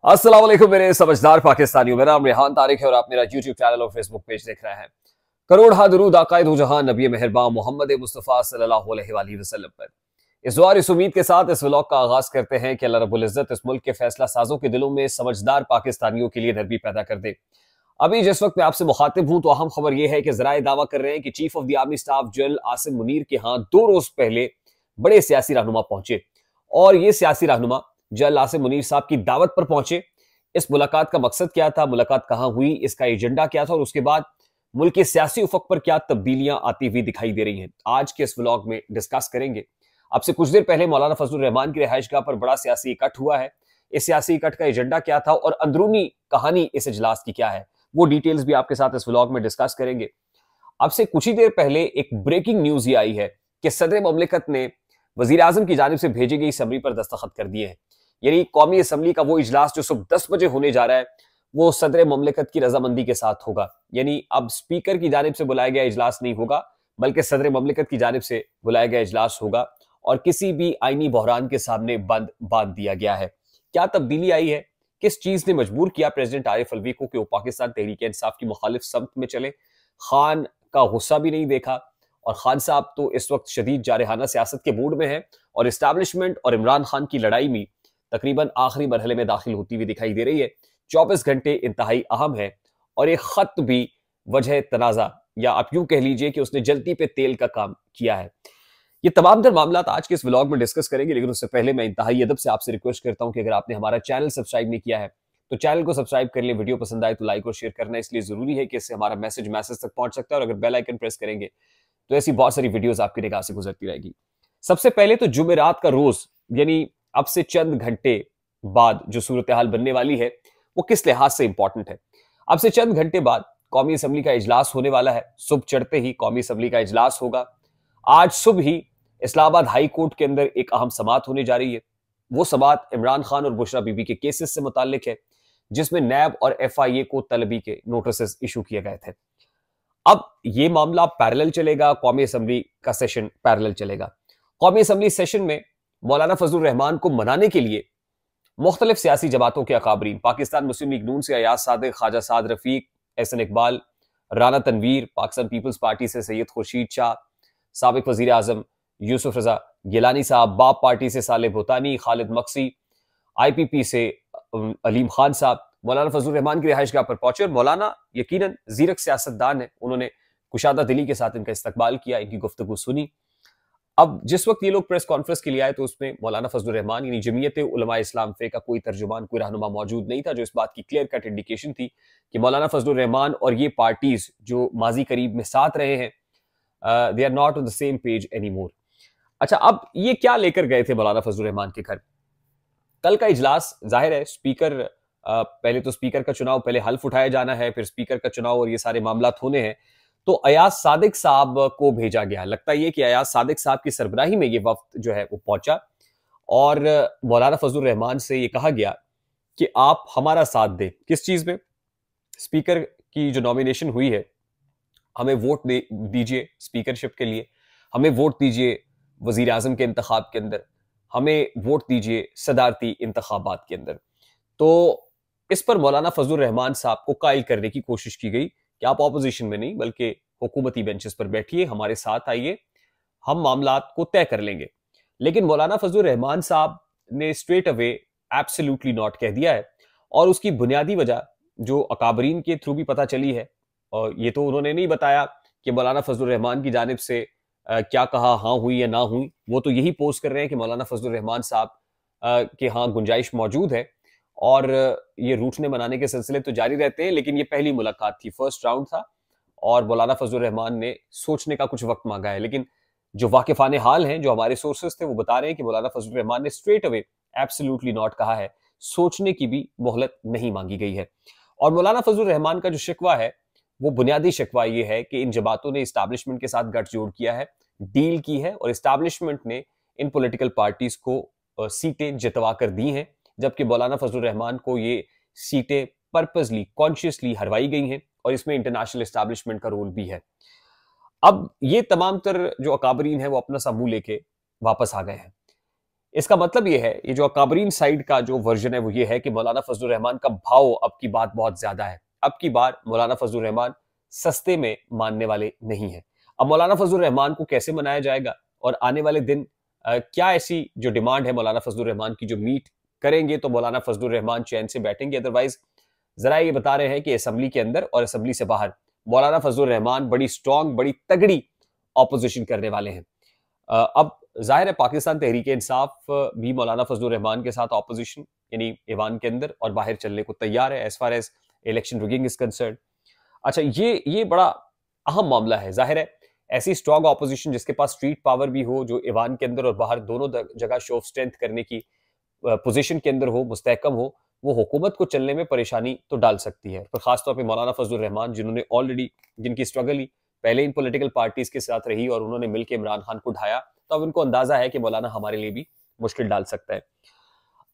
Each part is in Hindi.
अस्सलाम वालेकुम मेरे समझदार पाकिस्तानियों। मेरा नाम रेहान तारिक है और आप मेरा यूट्यूब चैनल और फेसबुक पेज देख रहे हैं। करोड़ हा दुरूद आकाए दो जहां नबी मेहरबान मोहम्मद मुस्तफ़ा सल्लल्लाहु अलैहि वसल्लम पर। इस दुआ इस उम्मीद के साथ इस व्लॉग का आगाज करते हैं कि अल्लाह रब्बुल इज्जत इस मुल्क के फैसला साजों के दिलों में समझदार पाकिस्तानियों के लिए नरमी पैदा कर दे। अभी जिस वक्त मैं आपसे मुखातिब हूं तो अहम खबर यह है कि जराए दावा कर रहे हैं कि chief of the army staff general Asim Munir के यहाँ 2 रोज पहले बड़े सियासी रहनुमा पहुंचे और ये सियासी रहनुमा जनरल आसिम मुनीर साहब की दावत पर पहुंचे। इस मुलाकात का मकसद क्या था, मुलाकात कहां हुई, इसका एजेंडा क्या था और उसके बाद मुल्क के सियासी उफक पर क्या तब्दीलियां आती हुई दिखाई दे रही हैं, आज के इस व्लॉग में डिस्कस करेंगे। अब से कुछ देर पहले मौलाना फजलुर रहमान की रिहाइशगाह पर बड़ा सियासी इकट्ठ हुआ है। इस सियासी इकट्ठ का एजेंडा क्या था और अंदरूनी कहानी इस इजलास की क्या है, वो डिटेल्स भी आपके साथ इस व्लॉग में डिस्कस करेंगे। अब से कुछ ही देर पहले एक ब्रेकिंग न्यूज ये आई है कि सदर ममलिकत ने वजीर आजम की जानिब से भेजी गई समरी पर दस्तखत कर दिए हैं। यानी कौमी असम्बली का वो इजलास जो सुबह 10 बजे होने जा रहा है वो सदर ममलिकत की रजामंदी के साथ होगा। यानी अब स्पीकर की जानिब से बुलाया गया इजलास नहीं होगा बल्कि सदर ममलिकत की जानिब से बुलाया गया इजलास होगा और किसी भी आईनी बहरान के सामने बंद बांध दिया गया है। क्या तब्दीली आई है, किस चीज ने मजबूर किया प्रेसिडेंट आरिफ अलवी को कि वो पाकिस्तान तहरीक इंसाफ की मुखालिफ समत में चले। खान का गुस्सा भी नहीं देखा और खान साहब तो इस वक्त शदीद जारहाना सियासत के मूड में है और इस्टेब्लिशमेंट और इमरान खान की लड़ाई में तकरीबन आखिरी मरहले में दाखिल होती हुई दिखाई दे रही है। 24 घंटे इंतहाई अहम है और एक खत भी वजह तनाजा या आप यूं कह लीजिए कि उसने जल्दी पे तेल का काम किया है। ये तमाम तर मामला आज के इस व्लॉग में डिस्कस करेंगे, लेकिन उससे पहले मैं इंतहाई अदब से आपसे रिक्वेस्ट करता हूं कि अगर आपने हमारा चैनल सब्सक्राइब नहीं किया है तो चैनल को सब्सक्राइब कर ले। वीडियो पसंद आए तो लाइक और शेयर करना इसलिए जरूरी है कि इससे हमारा मैसेज तक पहुंच सकता है और अगर बेल आइकन प्रेस करेंगे तो ऐसी बहुत सारी वीडियोस आपकी निगाह से गुजरती रहेगी। सबसे पहले तो जुमेरात का रोज यानी अब से चंद घंटे बाद जो सूरत हाल बनने वाली है वो किस लिहाज से इंपॉर्टेंट है। अब से चंद घंटे बाद कौमी असम्बली का इजलास होने वाला है। सुबह चढ़ते ही कौमी असम्बली का इजलास होगा। आज सुबह ही इस्लामाबाद हाई कोर्ट के अंदर एक अहम समाअत होने जा रही है। वो समाअत इमरान खान और बुशरा बीबी के केसेस से मुताल्लिक है जिसमें नैब और FIA को तलबी के नोटिस इशू किए गए थे। अब ये मामला पैरेलल चलेगा, कौमी असम्बली का सेशन पैरेलल चलेगा। कौमी असम्बली सेशन में मौलाना फजलुर रहमान को मनाने के लिए मुख्तलिफ सियासी जमातों के अकाबरीन पाकिस्तान मुस्लिम लीग नून से अयाज सादिक, ख्वाजा साद रफीक, एहसन इकबाल, राना तनवीर, पाकिस्तान पीपल्स पार्टी से सैयद खुर्शीद शाह, साबिक वजीर आजम यूसुफ रजा गिलानी साहब, बाप पार्टी से साले भूतानी, खालिद मक्सी, IPP से अलीम खान साहब मौलाना फजलुर रहमान की रिहाइशगाह पर पहुंचे और मौलाना यकीनन जीरक सियासतदान है, उन्होंने कुशादा दिली के साथ इनका इस्तकबाल किया, इनकी गुफ्तगू सुनी। अब जिस वक्त ये लोग प्रेस कॉन्फ्रेंस के लिए आए तो उसमें मौलाना फजलुर रहमान यानी जमीयत उलमा इस्लाम फे का कोई तर्जुमान, कोई रहनुमा मौजूद नहीं था, जो इस बात की क्लियर कट इंडिकेशन थी कि मौलाना फजलुर रहमान और ये पार्टीज जो माजी करीब में साथ रहे हैं they are not on the same page any more. अच्छा, अब ये क्या लेकर गए थे मौलाना फजलुर रहमान के घर? कल का इजलास जाहिर है स्पीकर पहले तो स्पीकर का चुनाव, पहले हल्फ उठाया जाना है, फिर स्पीकर का चुनाव और ये सारे मामला होने हैं। तो अयाज सादिक साहब को भेजा गया। लगता है कि अयाज सादिक साहब की सरबराही में ये वफ्द जो है वो पहुंचा और मौलाना फजलुर रहमान से ये कहा गया कि आप हमारा साथ दें। किस चीज में? स्पीकर की जो नॉमिनेशन हुई है, हमें वोट दीजिए स्पीकरशिप के लिए, हमें वोट दीजिए वजीर आजम के इंतखाब के अंदर, हमें वोट दीजिए सदारती इंतखाबात के अंदर। तो इस पर मौलाना फजलुर रहमान साहब को कायल करने की कोशिश की गई कि आप ऑपोजिशन में नहीं बल्कि हुकूमती बेंचेस पर बैठिए, हमारे साथ आइए, हम मामलात को तय कर लेंगे। लेकिन मौलाना फजलुर रहमान साहब ने स्ट्रेट अवे एब्सोल्युटली नॉट कह दिया है और उसकी बुनियादी वजह जो अकाबरीन के थ्रू भी पता चली है, और ये तो उन्होंने नहीं बताया कि मौलाना फजलुर रहमान की जानिब से क्या कहा, हाँ हुई या ना हुई। वो तो यही पोस्ट कर रहे हैं कि मौलाना फजलुर रहमान साहब के हाँ गुंजाइश मौजूद है और ये रूठने मनाने के सिलसिले तो जारी रहते हैं। लेकिन ये पहली मुलाकात थी, फर्स्ट राउंड था और मौलाना फजलुर रहमान ने सोचने का कुछ वक्त मांगा है। लेकिन जो वाकिफाने हाल हैं, जो हमारे सोर्सेस थे, वो बता रहे हैं कि मौलाना फजलुर रहमान ने स्ट्रेट अवे एब्सोल्युटली नॉट कहा है, सोचने की भी मोहलत नहीं मांगी गई है। और मौलाना फजलुर रहमान का जो शिकवा है वो बुनियादी शिकवा ये है कि इन जमातों ने इस्टेब्लिशमेंट के साथ गठजोड़ किया है, डील की है और इस्टेब्लिशमेंट ने इन पॉलिटिकल पार्टीज को सीटें जितवा कर दी हैं, जबकि मौलाना फजलुर रहमान को ये सीटें पर्पसली कॉन्शियसली हरवाई गई हैं और इसमें इंटरनेशनल एस्टैब्लिशमेंट का रोल भी है। अब ये तमाम तर जो अकाबरीन है वो अपना सा मुंह लेके वापस आ गए हैं। इसका मतलब ये है, ये जो अकाबरीन साइड का जो वर्जन है वो ये है कि मौलाना फजलुर रहमान का भाव अब की बात बहुत ज्यादा है। अब की बार मौलाना फजलुर रहमान सस्ते में मानने वाले नहीं है। अब मौलाना फजलुर रहमान को कैसे मनाया जाएगा और आने वाले दिन क्या ऐसी जो डिमांड है मौलाना फजलुर रहमान की जो मीट करेंगे तो मौलाना फजलुर रहमान चैन से बैठेंगे, अदरवाइज जरा ये बता रहे हैं कि असेंबली के अंदर और असेंबली से बाहर मौलाना फजलुर रहमान बड़ी स्ट्रांग, बड़ी तगड़ी ऑपोजिशन करने वाले हैं। अब जाहिर है पाकिस्तान तहरीक इंसाफ भी मौलाना फजलुर रहमान के साथ ऑपोजिशन यानी ईवान के अंदर और बाहर चलने को तैयार है as far as election rigging is concern. अच्छा, ये बड़ा अहम मामला है। जाहिर है ऐसी स्ट्रांग ऑपोजिशन जिसके पास स्ट्रीट पावर भी हो, जो ईवान के अंदर और बाहर दोनों जगह शो ऑफ स्ट्रेंथ करने की पोजीशन के अंदर हो, मुस्तहकम हो, वो हुकूमत को चलने में परेशानी तो डाल सकती है। पर खासतौर पर मौलाना फजलुर रहमान जिन्होंने ऑलरेडी, जिनकी स्ट्रगल ही पहले इन पॉलिटिकल पार्टीज के साथ रही और उन्होंने मिलकर इमरान खान को ढाया, तो अब उनको अंदाजा है कि मौलाना हमारे लिए भी मुश्किल डाल सकता है।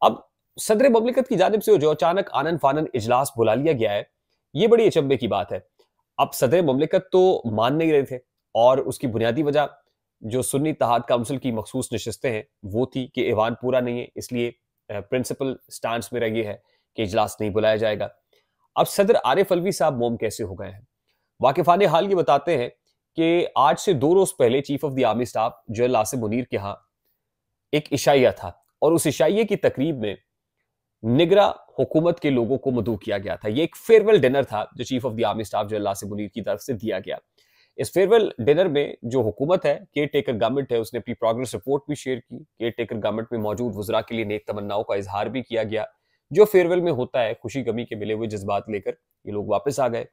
अब सदर ममलिकत की जानिब से जो अचानक आनन फानन इजलास बुला लिया गया है, ये बड़ी अचंभे की बात है। अब सदर ममलिकत तो मान नहीं रहे थे और उसकी बुनियादी वजह जो सुन्नी इत्तेहाद काउंसिल की मखसूस नशिस्तें हैं वो थी कि ईवान पूरा नहीं है, इसलिए प्रिंसिपल स्टांस मेरा ये है कि इजलास नहीं बुलाया जाएगा। अब सदर आरिफ अलवी साहब मोम कैसे हो गए हैं? वाकिफान हाल ये बताते हैं कि आज से 2 रोज पहले chief of the army staff general Asim Munir के यहाँ एक इशाइया था और उस इशाइये की तकरीब में निगरा हुकूमत के लोगों को मदऊ किया गया था। ये एक फेयरवेल डिनर था जो chief of the army staff general Asim Munir की तरफ से दिया गया। इस फेयरवेल डिनर में जो हुकूमत है, केयर टेकर गवर्नमेंट है, उसने अपनी प्रोग्रेस रिपोर्ट भी शेयर की। केयर टेकर गवर्नमेंट में मौजूद वज़रा के लिए नेक तमन्नाओं का इजहार भी किया गया। जो फेयरवेल में होता है, खुशी गमी के मिले हुए जज्बात लेकर ये लोग वापस आ गए।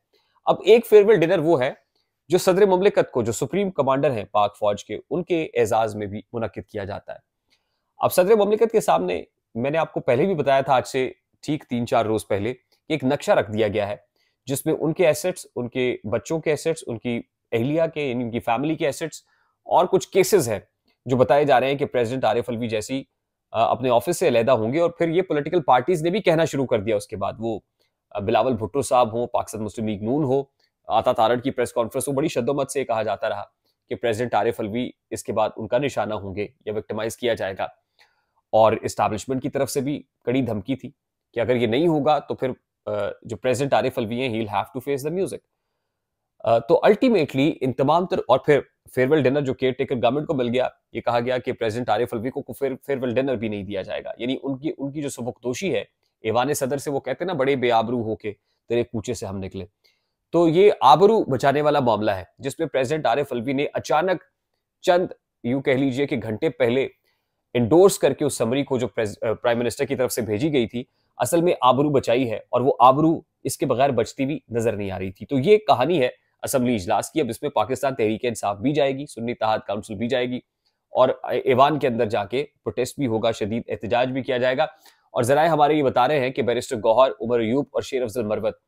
अब एक फेयरवेल डिनर वो है जो सदर ममलिकत को, जो सुप्रीम कमांडर हैं पाक फौज के, उनके एजाज में भी मुनक्किद किया जाता है। अब सदर ममलिकत के सामने, मैंने आपको पहले भी बताया था आज से ठीक 3-4 रोज पहले, कि एक नक्शा रख दिया गया है जिसमें उनके एसेट्स, उनके बच्चों के एसेट्स, उनकी अहलिया के यानी उनकी फैमिली के एसेट्स और कुछ केसेस हैं जो बताए जा रहे हैं कि प्रेसिडेंट आरिफ अलवी जैसी अपने ऑफिस से अलहदा होंगे। और फिर ये पॉलिटिकल पार्टीज ने भी कहना शुरू कर दिया उसके बाद, वो बिलावल भुट्टो साहब हो, पाकिस्तान मुस्लिम लीग नून हो, आता तारड़ की प्रेस कॉन्फ्रेंस हो, बड़ी शद्दोमत से कहा जाता रहा कि प्रेसिडेंट आरिफ अलवी इसके बाद उनका निशाना होंगे या विक्टिमाइज किया जाएगा। और इस्टेब्लिशमेंट की तरफ से भी कड़ी धमकी थी कि अगर ये नहीं होगा तो फिर जो प्रेसिडेंट आरिफ अलवी हैं, he will have to face the music. तो अल्टीमेटली इन तमाम और फिर फेयरवेल डिनर जो केयर टेकर गवर्नमेंट को मिल गया, ये कहा गया कि प्रेसिडेंट आरिफ अलवी को फेयरवेल डिनर भी नहीं दिया जाएगा। यानी उनकी जो सबकदोशी है ईवान सदर से, वो कहते हैं ना, बड़े बेआबरू होके तेरे कूचे से हम निकले। तो ये आबरू बचाने वाला मामला है जिसमें प्रेसिडेंट आरिफ अलवी ने अचानक चंद, यूं कह लीजिए कि घंटे पहले इंडोर्स करके उस समरी को जो प्राइम मिनिस्टर की तरफ से भेजी गई थी, असल में आबरू बचाई है और वो आबरू इसके बगैर बचती भी नजर नहीं आ रही थी। तो ये कहानी है असेंबली इजलास की। अब इसमें पाकिस्तान तहरीक इंसाफ भी जाएगी, सुन्नी इत्तेहाद काउंसिल भी जाएगी और ईवान के अंदर जाके प्रोटेस्ट भी होगा, शदीद एहतजाज भी किया जाएगा। और जराए हमारे ये बता रहे हैं कि बैरिस्टर गौहर, उमर अयूब और शेर अफजल मरवत,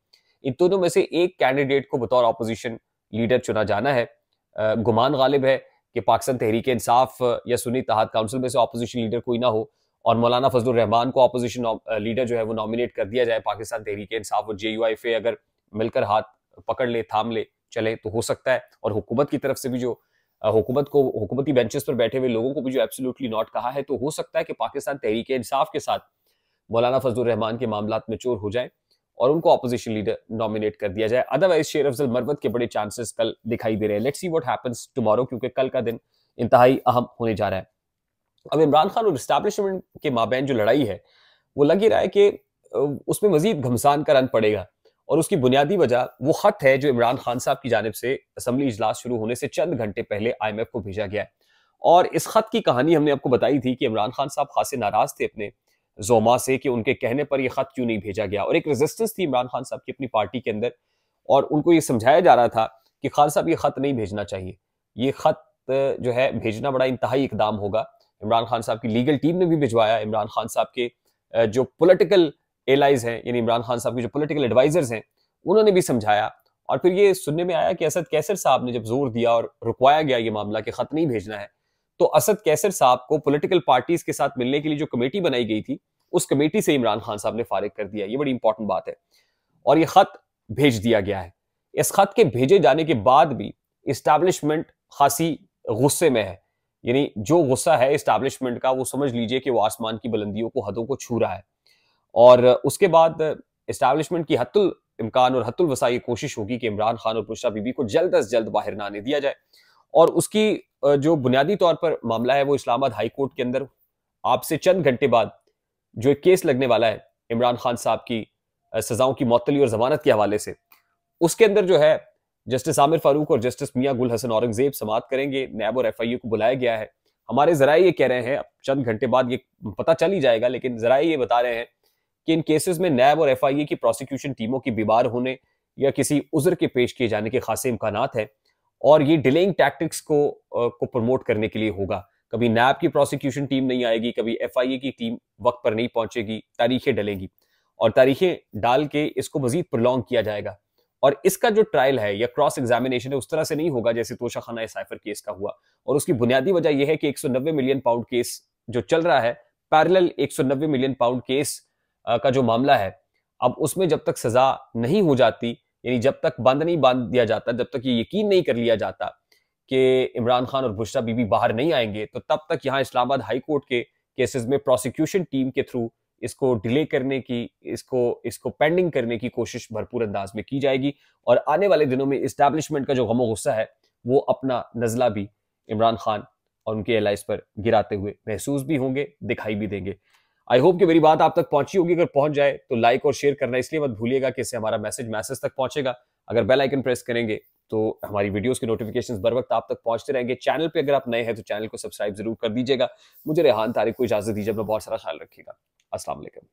इन दोनों में से एक कैंडिडेट को बतौर ऑपोजिशन लीडर चुना जाना है। गुमान गालिब है कि पाकिस्तान तहरीक इंसाफ या सुन्नी इत्तेहाद काउंसिल में से ऑपोजिशन लीडर कोई ना हो और मौलाना फजलुर रहमान को ऑपोजिशन लीडर जो है वो नॉमिनेट कर दिया जाए। पाकिस्तान तहरीक इंसाफ और JUIF अगर मिलकर हाथ पकड़ ले, थाम ले, चले तो हो सकता है। और हुकूमत की तरफ से भी जो हुकूमती बेंचेस पर बैठे हुए लोगों को भी जो एब्सोल्युटली नॉट कहा है, तो हो सकता है कि पाकिस्तान तहरीक इंसाफ के साथ मौलाना फजलुर रहमान के मामलात मैच्योर हो जाए और उनको ऑपोजिशन लीडर नॉमिनेट कर दिया जाए। अदरवाइज शेर अफजल मरवत के बड़े चांसेस कल दिखाई दे रहे हैं। Let's see what happens tomorrow, क्योंकि कल का दिन इंतहाई अहम होने जा रहा है। अब इमरान खान और एस्टैब्लिशमेंट के माबैन जो लड़ाई है, वो लग ही रहा है कि उसमें मजीद घमसान का रन पड़ेगा और उसकी बुनियादी वजह वो खत है जो इमरान खान साहब की जानिब से असेंबली इजलास शुरू होने से चंद घंटे पहले IMF को भेजा गया है। और इस खत की कहानी हमने आपको बताई थी कि इमरान खान साहब खासे नाराज थे अपने जोमा से कि उनके कहने पर यह खत क्यों नहीं भेजा गया, और एक रेजिस्टेंस थी इमरान खान साहब की अपनी पार्टी के अंदर, और उनको ये समझाया जा रहा था कि खान साहब ये खत नहीं भेजना चाहिए, ये खत जो है भेजना बड़ा इंतहाई इकदाम होगा। इमरान खान साहब की लीगल टीम ने भी भिजवाया, इमरान खान साहब के जो पॉलिटिकल एलाइज हैं, यानी इमरान खान साहब के जो पॉलिटिकल एडवाइजर्स हैं, उन्होंने भी समझाया। और फिर ये सुनने में आया कि असद कैसर साहब ने जब जोर दिया और रुकवाया गया ये मामला कि खत नहीं भेजना है, तो असद कैसर साहब को पॉलिटिकल पार्टीज के साथ मिलने के लिए जो कमेटी बनाई गई थी, उस कमेटी से इमरान खान साहब ने फारिग कर दिया। ये बड़ी इंपॉर्टेंट बात है। और ये खत भेज दिया गया है। इस खत के भेजे जाने के बाद भी इस्टेब्लिशमेंट खासी गुस्से में है यानी जो गुस्सा है इस्टेब्लिशमेंट का, वो समझ लीजिए कि वो आसमान की बुलंदियों को, हदों को छू रहा है। और उसके बाद इस्टेब्लिशमेंट की हत्तुल इम्कान और हत्तुल वसा ये कोशिश होगी कि इमरान खान और बुशरा बीबी को जल्द अज जल्द बाहर ना आने दिया जाए। और उसकी जो बुनियादी तौर पर मामला है वो इस्लामाबाद हाई कोर्ट के अंदर आप से चंद घंटे बाद जो एक केस लगने वाला है इमरान खान साहब की सजाओं की मअतली और जमानत के हवाले से, उसके अंदर जो है जस्टिस आमिर फारूक और जस्टिस मियां गुल हसन औरंगजेब समाअत करेंगे। नैब और एफआईए को बुलाया गया है। हमारे जराये ये कह रहे हैं, अब चंद घंटे बाद ये पता चल ही जाएगा, लेकिन जराये ये बता रहे हैं कि इन केसेस में नैब और एफआईए की प्रोसिक्यूशन टीमों की बीमार होने या किसी उज्र के पेश किए जाने के खासे इम्कानात हैं। और ये डिलेइंग टैक्टिक्स को प्रमोट करने के लिए होगा। कभी नैब की प्रोसिक्यूशन टीम नहीं आएगी, कभी एफआईए की टीम वक्त पर नहीं पहुंचेगी, तारीखें डलेंगी और तारीखें डाल के इसको मजीद प्रोलॉन्ग किया जाएगा। और इसका जो ट्रायल है या क्रॉस एग्जामिनेशन है उस तरह से नहीं होगा जैसे तोशाखाना साइफर केस का हुआ। और उसकी बुनियादी वजह यह है कि 190 मिलियन पाउंड केस जो चल रहा है, पैरेलल 190 मिलियन पाउंड केस का जो मामला है, अब उसमें जब तक सजा नहीं हो जाती, यानी जब तक बंद नहीं बांध दिया जाता, जब तक ये यकीन नहीं कर लिया जाता कि इमरान खान और बुशरा बीबी बाहर नहीं आएंगे, तो तब तक यहाँ इस्लामाबाद हाई कोर्ट के केसेस में प्रोसिक्यूशन टीम के थ्रू इसको डिले करने की, इसको पेंडिंग करने की कोशिश भरपूर अंदाज में की जाएगी। और आने वाले दिनों में इस्टेब्लिशमेंट का जो गम गुस्सा है वो अपना नजला भी इमरान खान और उनके एलाइज पर गिराते हुए महसूस भी होंगे, दिखाई भी देंगे। आई होप कि मेरी बात आप तक पहुंची होगी। अगर पहुंच जाए तो लाइक और शेयर करना इसलिए मत भूलिएगा कि इससे हमारा मैसेज तक पहुंचेगा। अगर बेल आइकन प्रेस करेंगे तो हमारी वीडियोस के नोटिफिकेशंस बर वक्त आप तक पहुंचते रहेंगे। चैनल पे अगर आप नए हैं तो चैनल को सब्सक्राइब जरूर कर दीजिएगा। मुझे रेहान तारिक को इजाजत दीजिए। अपना बहुत सारा ख्याल रखिएगा। अस्सलाम वालेकुम।